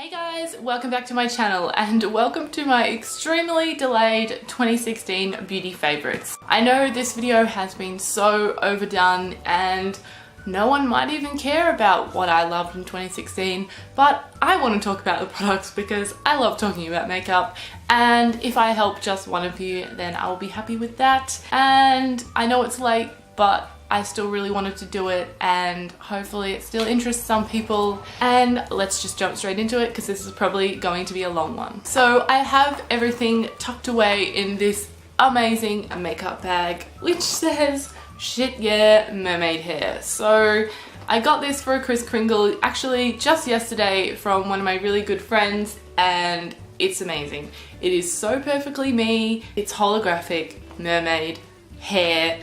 Hey guys, welcome back to my channel and welcome to my extremely delayed 2016 beauty favorites. I know this video has been so overdone and no one might even care about what I loved in 2016, but I want to talk about the products because I love talking about makeup, and if I help just one of you then I will be happy with that. And I know it's late, but I still really wanted to do it and hopefully it still interests some people, and let's just jump straight into it because this is probably going to be a long one. So I have everything tucked away in this amazing makeup bag which says shit yeah mermaid hair. So I got this for a Kris Kringle actually just yesterday from one of my really good friends and it's amazing. It is so perfectly me. It's holographic mermaid hair.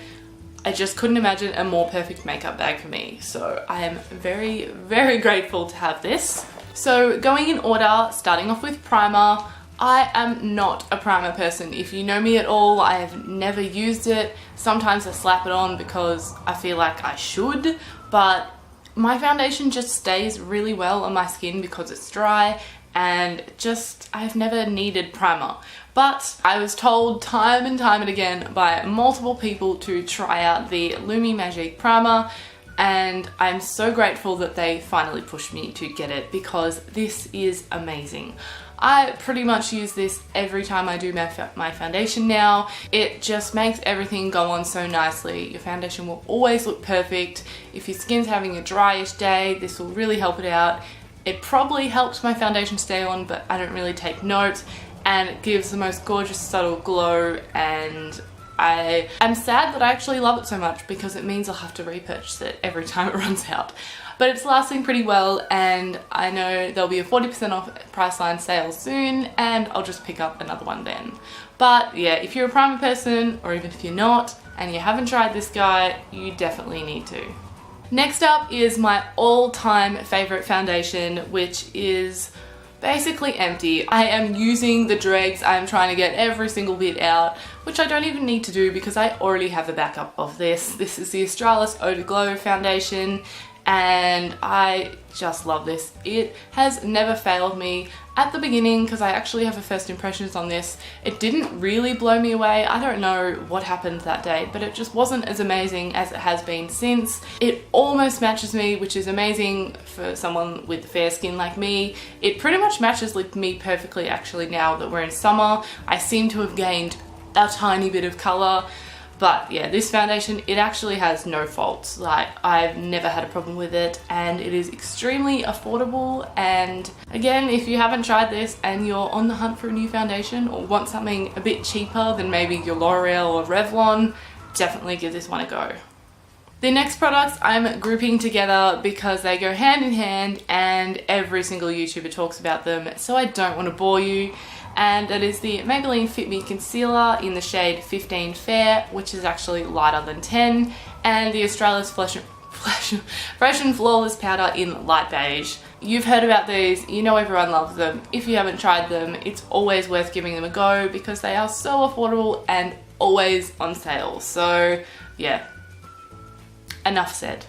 I just couldn't imagine a more perfect makeup bag for me. So I am very, very grateful to have this. So going in order, starting off with primer. I am not a primer person. If you know me at all, I have never used it. Sometimes I slap it on because I feel like I should, but my foundation just stays really well on my skin because it's dry, and just I've never needed primer. But I was told time and time and again by multiple people to try out the Lumi Magique primer, and I'm so grateful that they finally pushed me to get it because this is amazing. I pretty much use this every time I do my foundation now. It just makes everything go on so nicely. Your foundation will always look perfect. If your skin's having a dryish day, this will really help it out. It probably helps my foundation stay on, but I don't really take note, and it gives the most gorgeous subtle glow, and I am sad that I actually love it so much because it means I'll have to repurchase it every time it runs out. But it's lasting pretty well, and I know there'll be a 40% off Priceline sale soon and I'll just pick up another one then. But yeah, if you're a primer person, or even if you're not and you haven't tried this guy, you definitely need to. Next up is my all-time favorite foundation, which is basically empty. I am using the dregs. I'm trying to get every single bit out, which I don't even need to do because I already have a backup of this. This is the Australis Eau de Glow foundation and I just love this. It has never failed me. At the beginning, because I actually have a first impressions on this, it didn't really blow me away. I don't know what happened that day, but it just wasn't as amazing as it has been since. It almost matches me, which is amazing for someone with fair skin like me. It pretty much matches with me perfectly actually now that we're in summer. I seem to have gained a tiny bit of color. But yeah, this foundation, it actually has no faults. Like, I've never had a problem with it, and it is extremely affordable. And again, if you haven't tried this and you're on the hunt for a new foundation or want something a bit cheaper than maybe your L'Oreal or Revlon, definitely give this one a go. The next products I'm grouping together because they go hand in hand and every single YouTuber talks about them, so I don't want to bore you. And that is the Maybelline Fit Me Concealer in the shade 15 Fair, which is actually lighter than 10, and the Australis Fresh and Flawless Powder in light beige. You've heard about these, you know everyone loves them. If you haven't tried them, it's always worth giving them a go because they are so affordable and always on sale. So yeah, enough said.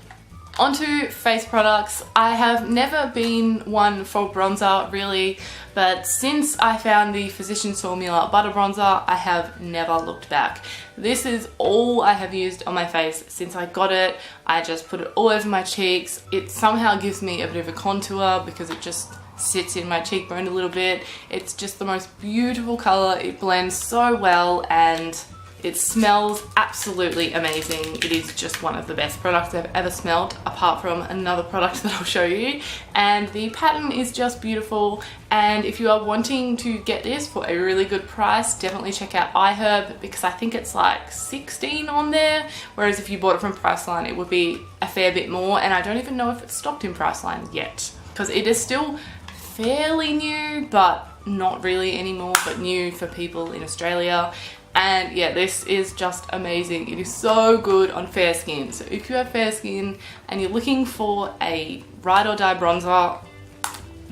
Onto face products. I have never been one for bronzer really, but since I found the Physicians Formula Butter Bronzer, I have never looked back. This is all I have used on my face since I got it. I just put it all over my cheeks. It somehow gives me a bit of a contour because it just sits in my cheekbone a little bit. It's just the most beautiful color. It blends so well and it smells absolutely amazing. It is just one of the best products I've ever smelled, apart from another product that I'll show you. And the pattern is just beautiful. And if you are wanting to get this for a really good price, definitely check out iHerb because I think it's like 16 on there. Whereas if you bought it from Priceline, it would be a fair bit more. And I don't even know if it's stocked in Priceline yet because it is still fairly new, but not really anymore, but new for people in Australia. And yeah, this is just amazing. It is so good on fair skin. So if you have fair skin and you're looking for a ride or die bronzer,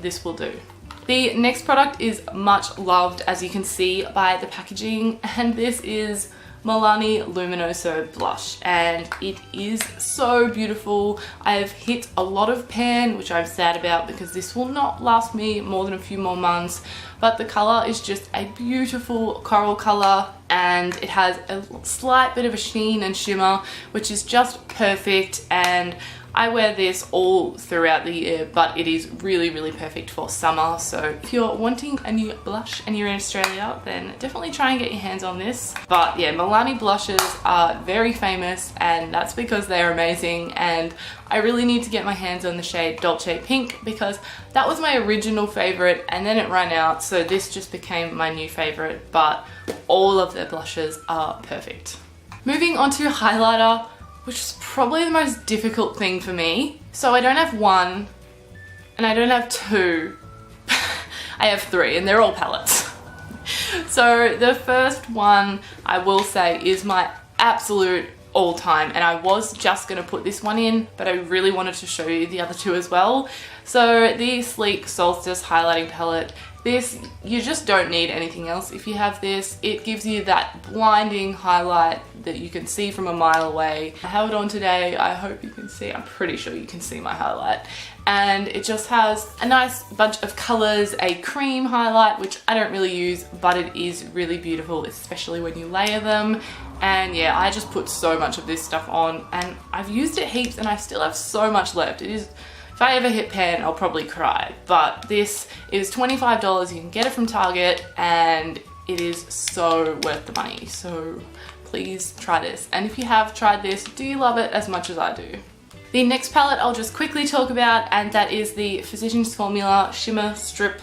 this will do. The next product is much loved, as you can see by the packaging, and this is Milani Luminoso blush, and it is so beautiful. I've hit a lot of pan, which I'm sad about because this will not last me more than a few more months, but the color is just a beautiful coral color, and it has a slight bit of a sheen and shimmer, which is just perfect. And I wear this all throughout the year, but it is really, really perfect for summer. So if you're wanting a new blush and you're in Australia, then definitely try and get your hands on this. But yeah, Milani blushes are very famous, and that's because they're amazing. And I really need to get my hands on the shade Dolce Pink because that was my original favorite and then it ran out. So this just became my new favorite, but all of their blushes are perfect. Moving on to highlighter, which is probably the most difficult thing for me. So I don't have one and I don't have two. I have three, and they're all palettes. So the first one I will say is my absolute all-time, and I was just gonna put this one in, but I really wanted to show you the other two as well. So the Sleek Solstice Highlighting Palette. This, you just don't need anything else. If you have this, it gives you that blinding highlight that you can see from a mile away. I have it on today. I hope you can see. I'm pretty sure you can see my highlight. And it just has a nice bunch of colors, a cream highlight, which I don't really use, but it is really beautiful, especially when you layer them. And yeah, I just put so much of this stuff on, and I've used it heaps and I still have so much left. It is, if I ever hit pan, I'll probably cry. But this is $25. You can get it from Target, and it is so worth the money. So please try this. And if you have tried this, do you love it as much as I do? The next palette I'll just quickly talk about, and that is the Physicians Formula Shimmer Strip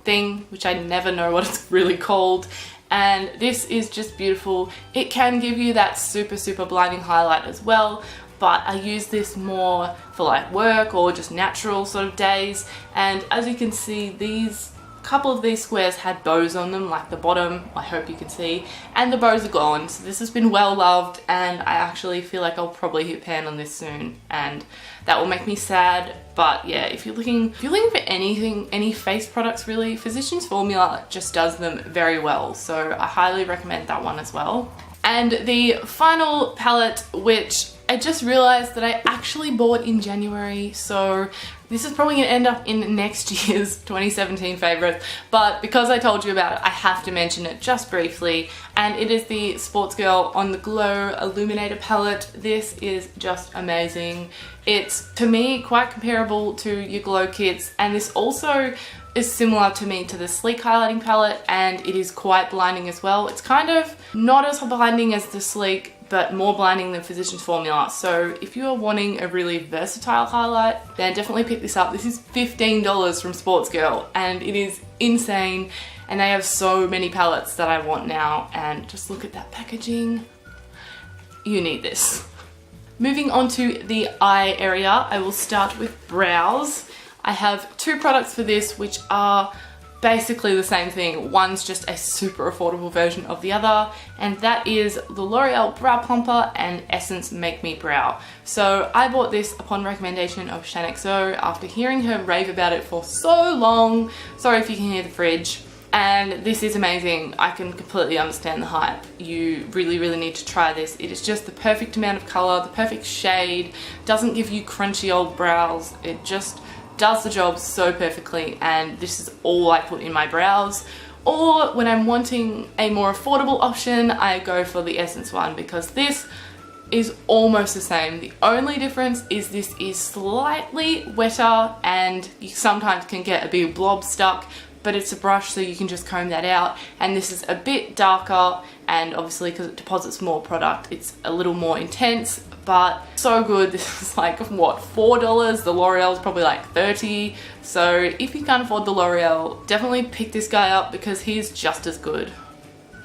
thing, which I never know what it's really called. And this is just beautiful. It can give you that super, super blinding highlight as well, but I use this more for like work or just natural sort of days. And as you can see, these couple of these squares had bows on them, like the bottom, I hope you can see, and the bows are gone. So this has been well loved, and I actually feel like I'll probably hit pan on this soon, and that will make me sad. But yeah, if you're looking for anything, any face products really, Physicians Formula just does them very well. So I highly recommend that one as well. And the final palette, which I just realized that I actually bought in January, so this is probably gonna end up in next year's 2017 favorites, but because I told you about it, I have to mention it just briefly, and it is the Sports Girl On The Glow Illuminator palette. This is just amazing. It's, to me, quite comparable to your glow kits, and this also is similar to me to the Sleek highlighting palette, and it is quite blinding as well. It's kind of not as blinding as the Sleek, but more blinding than Physicians Formula. So if you are wanting a really versatile highlight, then definitely pick this up. This is $15 from Sports Girl, and it is insane. And they have so many palettes that I want now, and just look at that packaging. You need this. Moving on to the eye area, I will start with brows. I have two products for this, which are basically the same thing. One's just a super affordable version of the other, and that is the L'Oreal Brow Plumper and Essence Make Me Brow. So I bought this upon recommendation of Shanxo after hearing her rave about it for so long. Sorry if you can hear the fridge. And this is amazing. I can completely understand the hype. You really, really need to try this. It is just the perfect amount of color, the perfect shade, doesn't give you crunchy old brows. It just does the job so perfectly, and this is all I put in my brows. Or when I'm wanting a more affordable option, I go for the Essence one, because this is almost the same. The only difference is this is slightly wetter, and you sometimes can get a big blob stuck, but it's a brush so you can just comb that out. And this is a bit darker, and obviously because it deposits more product, it's a little more intense, but so good. This is like, what, $4? The L'Oreal is probably like $30. So if you can't afford the L'Oreal, definitely pick this guy up because he's just as good.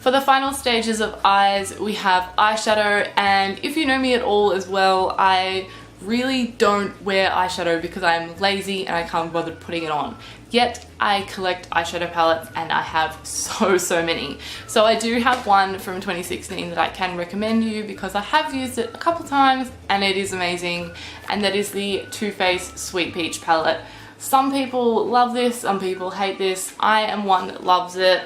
For the final stages of eyes, we have eyeshadow, and if you know me at all as well, I really don't wear eyeshadow because I'm lazy and I can't bother putting it on. Yet I collect eyeshadow palettes, and I have so many. So I do have one from 2016 that I can recommend you because I have used it a couple times and it is amazing, and that is the Too Faced Sweet Peach palette. Some people love this, some people hate this. I am one that loves it.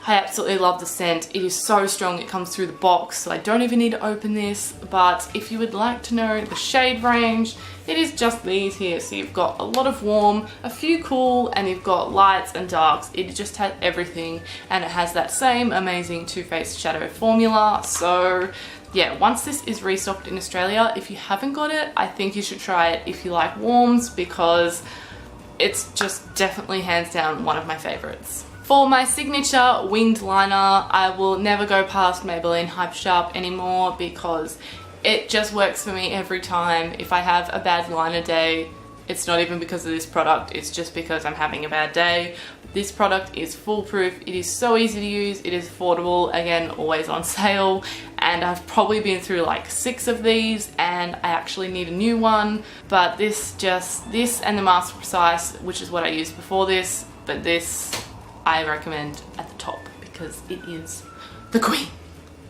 I absolutely love the scent. It is so strong, it comes through the box, so I don't even need to open this. But if you would like to know the shade range, it is just these here. So you've got a lot of warm, a few cool, and you've got lights and darks. It just has everything, and it has that same amazing Too Faced shadow formula. So yeah, once this is restocked in Australia, if you haven't got it, I think you should try it if you like warms, because it's just definitely hands down one of my favorites. For my signature winged liner, I will never go past Maybelline Hyper Sharp anymore, because it just works for me every time. If I have a bad liner day, it's not even because of this product, it's just because I'm having a bad day. This product is foolproof, it is so easy to use, it is affordable, again, always on sale, and I've probably been through like 6 of these and I actually need a new one. But this and the Master Precise, which is what I used before this, but this I recommend at the top because it is the queen.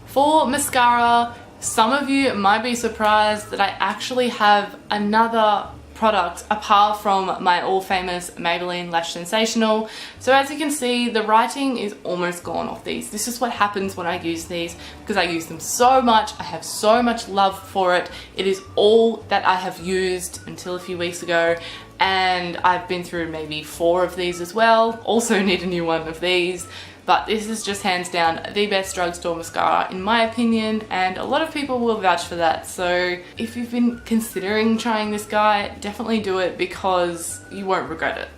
For mascara, some of you might be surprised that I actually have another product apart from my all famous Maybelline Lash Sensational. So as you can see, the writing is almost gone off these. This is what happens when I use these, because I use them so much. I have so much love for it. It is all that I have used until a few weeks ago, and I've been through maybe 4 of these as well. Also need a new one of these. But this is just hands down the best drugstore mascara in my opinion, and a lot of people will vouch for that. So if you've been considering trying this guy, definitely do it because you won't regret it.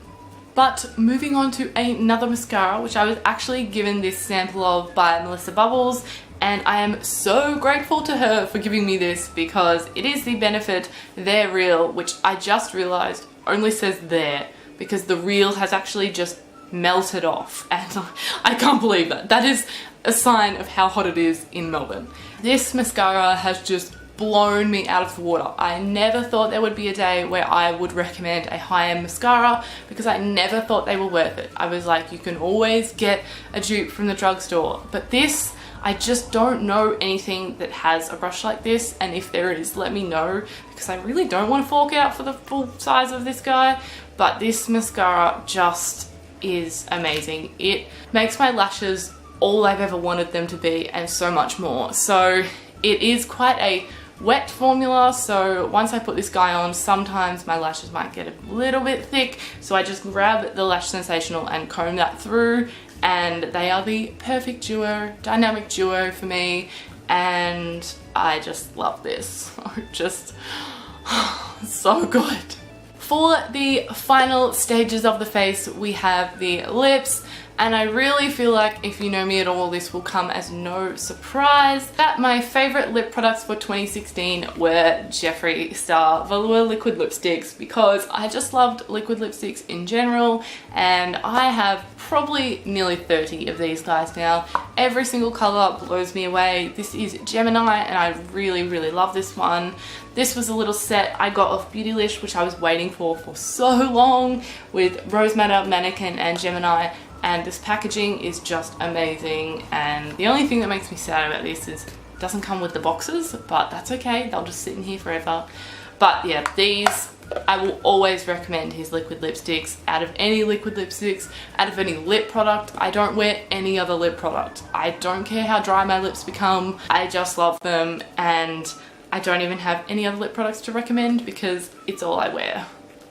But moving on to another mascara, which I was actually given this sample of by Melissa Bubbles, and I am so grateful to her for giving me this because it is the Benefit They're Real, which I just realized only says there because the real has actually just melted off, and I can't believe that. That is a sign of how hot it is in Melbourne. This mascara has just blown me out of the water. I never thought there would be a day where I would recommend a high-end mascara because I never thought they were worth it. I was like, you can always get a dupe from the drugstore, but this, I just don't know anything that has a brush like this, and if there is, let me know, because I really don't want to fork out for the full size of this guy. But this mascara just is amazing. It makes my lashes all I've ever wanted them to be and so much more. So it is quite a wet formula, so once I put this guy on, sometimes my lashes might get a little bit thick, so I just grab the Lash Sensational and comb that through, and they are the perfect duo, dynamic duo for me, and I just love this. Just so good. For the final stages of the face, we have the lips, and I really feel like if you know me at all, this will come as no surprise that my favorite lip products for 2016 were Jeffree Star Velour liquid lipsticks, because I just loved liquid lipsticks in general, and I have probably nearly 30 of these guys now. Every single color blows me away. This is Gemini, and I really love this one. This was a little set I got off Beautylish, which I was waiting for so long, with Rose Madder, Mannequin and Gemini, and this packaging is just amazing. And the only thing that makes me sad about this is it doesn't come with the boxes, but that's okay, they'll just sit in here forever. But yeah, these, I will always recommend his liquid lipsticks. Out of any liquid lipsticks, out of any lip product, I don't wear any other lip product. I don't care how dry my lips become, I just love them, and I don't even have any other lip products to recommend because it's all I wear.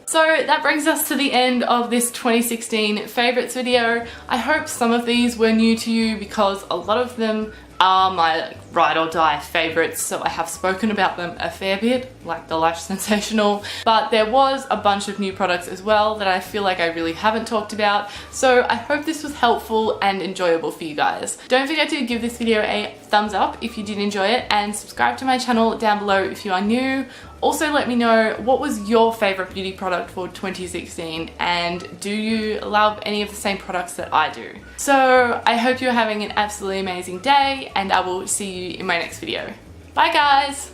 So that brings us to the end of this 2016 favorites video. I hope some of these were new to you because a lot of them are my ride or die favorites, so I have spoken about them a fair bit, like the Lash Sensational, but there was a bunch of new products as well that I feel like I really haven't talked about, so I hope this was helpful and enjoyable for you guys. Don't forget to give this video a thumbs up if you did enjoy it, and subscribe to my channel down below if you are new. Also let me know what was your favorite beauty product for 2016, and do you love any of the same products that I do? So I hope you're having an absolutely amazing day, and I will see you in my next video. Bye guys!